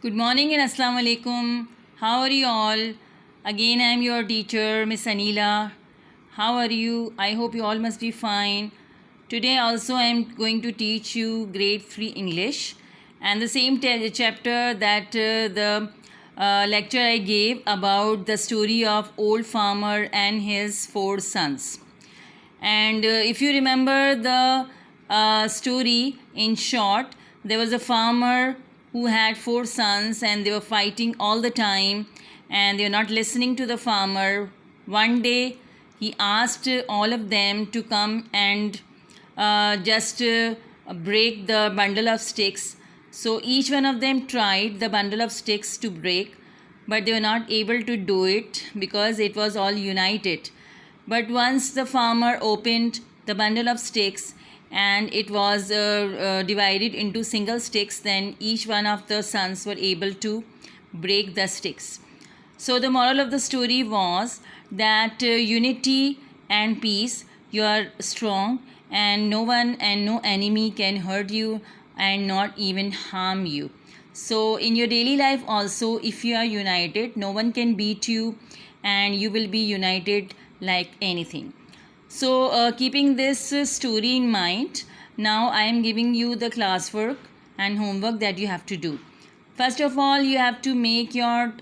Good morning and Assalamu alaikum. How are you all? Again, I am your teacher, Miss Anila. How are you? I hope you all must be fine. Today, also, I am going to teach you grade 3 English and the same chapter that the lecture I gave about the story of old farmer and his 4 sons. And if you remember the story in short, there was a farmer who had 4 sons and they were fighting all the time and they were not listening to the farmer. One day he asked all of them to come and just break the bundle of sticks. So each one of them tried the bundle of sticks to break, but they were not able to do it because it was all united. But once the farmer opened the bundle of sticks and it was divided into single sticks, then each one of the sons were able to break the sticks. So the moral of the story was that unity and peace, you are strong and no one and no enemy can hurt you and not even harm you. So in your daily life also, if you are united, no one can beat you and you will be united like anything. So keeping this story in mind, now I am giving you the classwork and homework that you have to do. First of all, you have to make your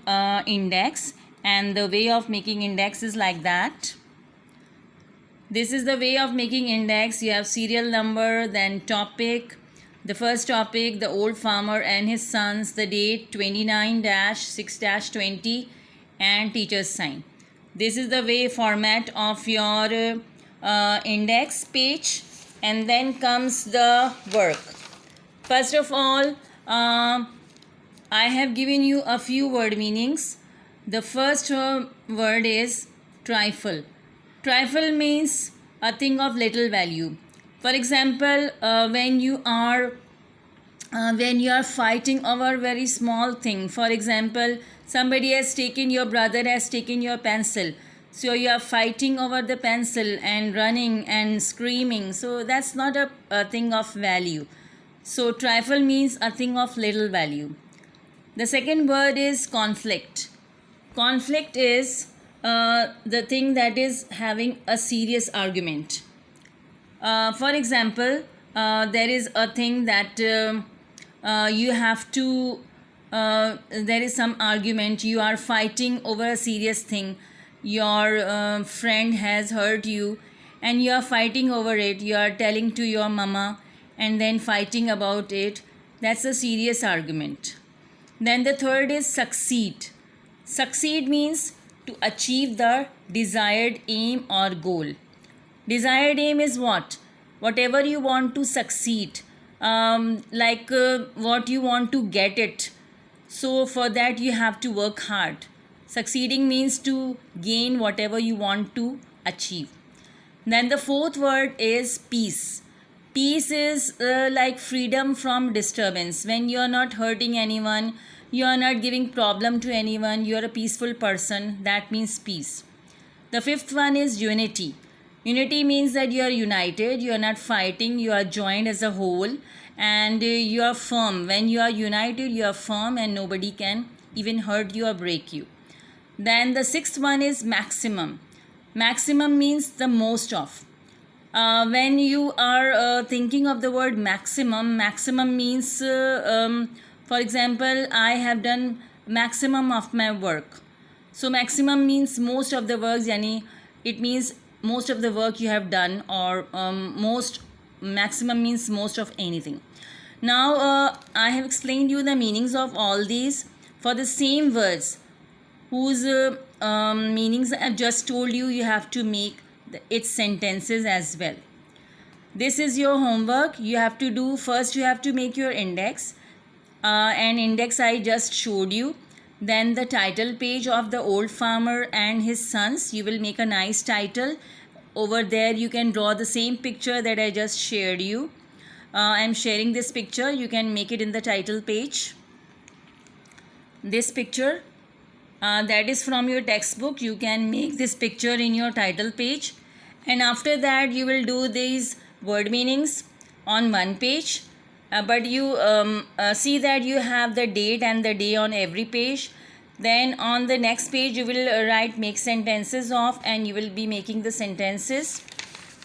index, and the way of making index is like that. This is the way of making index. You have serial number, then topic. The first topic, the old farmer and his sons, the date 29-6-20 and teacher's sign. This is the way format of your index page, and then comes the work. First of all, I have given you a few word meanings. The first word is trifle. Trifle means a thing of little value. For example, when you are fighting over a very small thing, for example, somebody has taken, your brother has taken your pencil, so you are fighting over the pencil and running and screaming, so that's not a thing of value. So trifle means a thing of little value. The second word is conflict. Conflict is the thing that is having a serious argument. For example, there is a thing that you have to, there is some argument, you are fighting over a serious thing, your friend has hurt you and you are fighting over it, you are telling to your mama and then fighting about it. That's a serious argument. Then the third is succeed. Succeed means to achieve the desired aim or goal. Desired aim is what? Whatever you want to succeed, what you want to get it. So for that you have to work hard. Succeeding means to gain whatever you want to achieve. Then the fourth word is peace. Peace is like freedom from disturbance. When you are not hurting anyone, you are not giving problem to anyone, you are a peaceful person. That means peace. The fifth one is unity. Unity means that you are united, you are not fighting, you are joined as a whole, and you are firm. When you are united, you are firm and nobody can even hurt you or break you. Then the sixth one is maximum. Maximum means the most of. When you are thinking of the word maximum, maximum means, for example, I have done maximum of my work. So maximum means most of the work, yani it means most of the work you have done, or maximum means most of anything. Now I have explained you the meanings of all these. For the same words whose meanings I have just told you, you have to make its sentences as well. This is your homework. You have to do, first you have to make your index, and index I just showed you. Then the title page of the old farmer and his sons, you will make a nice title. Over there you can draw the same picture that I just shared you. I am sharing this picture. You can make it in the title page. This picture, that is from your textbook. You can make this picture in your title page, and after that you will do these word meanings on one page. but you see that you have the date and the day on every page. Then on the next page you will write make sentences of, and you will be making the sentences.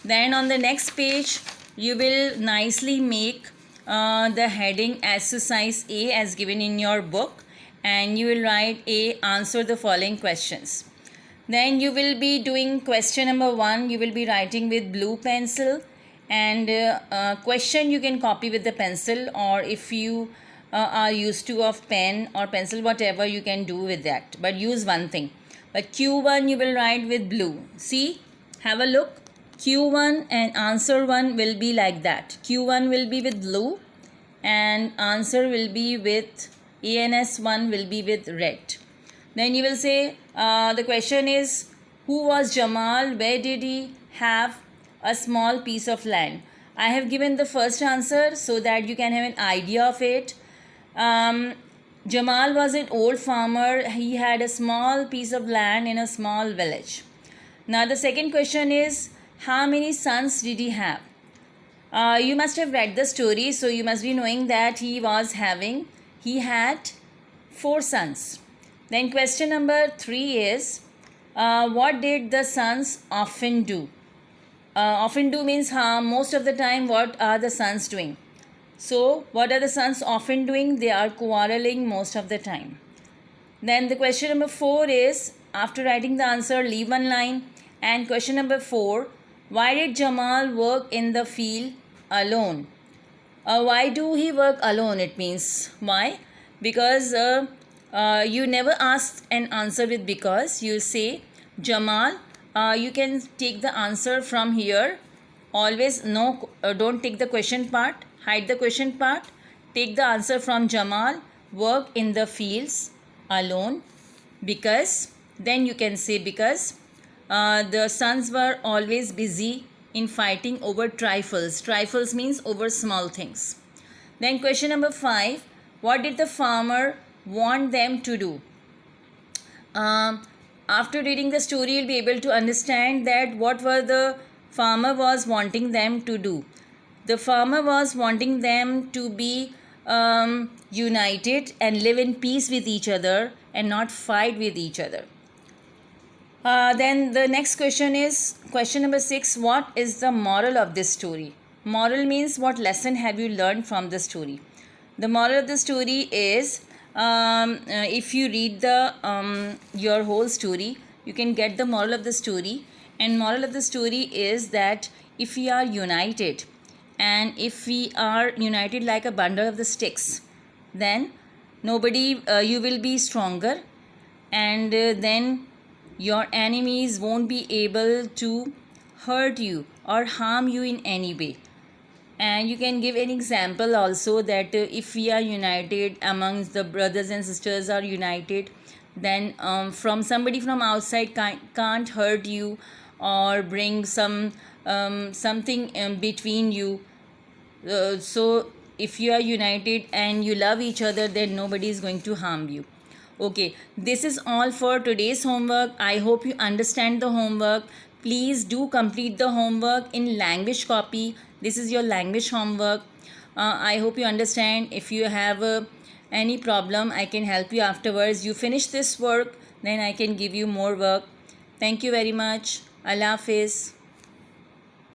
Then on the next page you will nicely make the heading exercise A as given in your book, and you will write A, answer the following questions. Then you will be doing question number 1. You will be writing with blue pencil, and question you can copy with the pencil, or if you are used to of pen or pencil, whatever you can do with that, but use one thing. But Q1 you will write with blue. See, have a look. Q1 and answer 1 will be like that. Q1 will be with blue and answer will be with ANS1 will be with red. Then you will say the question is, who was Jamal? Where did he have a small piece of land? I have given the first answer so that you can have an idea of it. Jamal was an old farmer. He had a small piece of land in a small village. Now the second question is, how many sons did he have? You must have read the story, so you must be knowing that he had 4 sons. Then question number 3 is, what did the sons often do? Often do means most of the time what are the sons doing? So what are the sons often doing? They are quarreling most of the time. Then the question number 4 is, after writing the answer, leave one line. And question number 4, why did Jamal work in the field alone? Why do he work alone? It means why? Because you never ask an answer with because. You say Jamal. You can take the answer from here. Always no, don't take the question part. Hide the question part. Take the answer from Jamal. Work in the fields alone because. Then you can say because the sons were always busy in fighting over trifles. Trifles means over small things. Then question number 5. What did the farmer want them to do? After reading the story, you'll be able to understand that what were the farmer was wanting them to do. The farmer was wanting them to be united and live in peace with each other and not fight with each other. Then the next question is question number 6. What is the moral of this story? Moral means what lesson have you learned from the story? The moral of the story is if you read the your whole story, you can get the moral of the story. And moral of the story is that if we are united, and if we are united like a bundle of the sticks, then nobody you will be stronger, and then your enemies won't be able to hurt you or harm you in any way. And you can give an example also that if we are united, amongst the brothers and sisters are united, then from somebody from outside can't hurt you or bring something between you. So if you are united and you love each other, then nobody is going to harm you. Okay, this is all for today's homework. I hope you understand the homework. Please do complete the homework in language copy. This is your language homework. I hope you understand. If you have any problem, I can help you afterwards. You finish this work, then I can give you more work. Thank you very much. Allah Hafiz.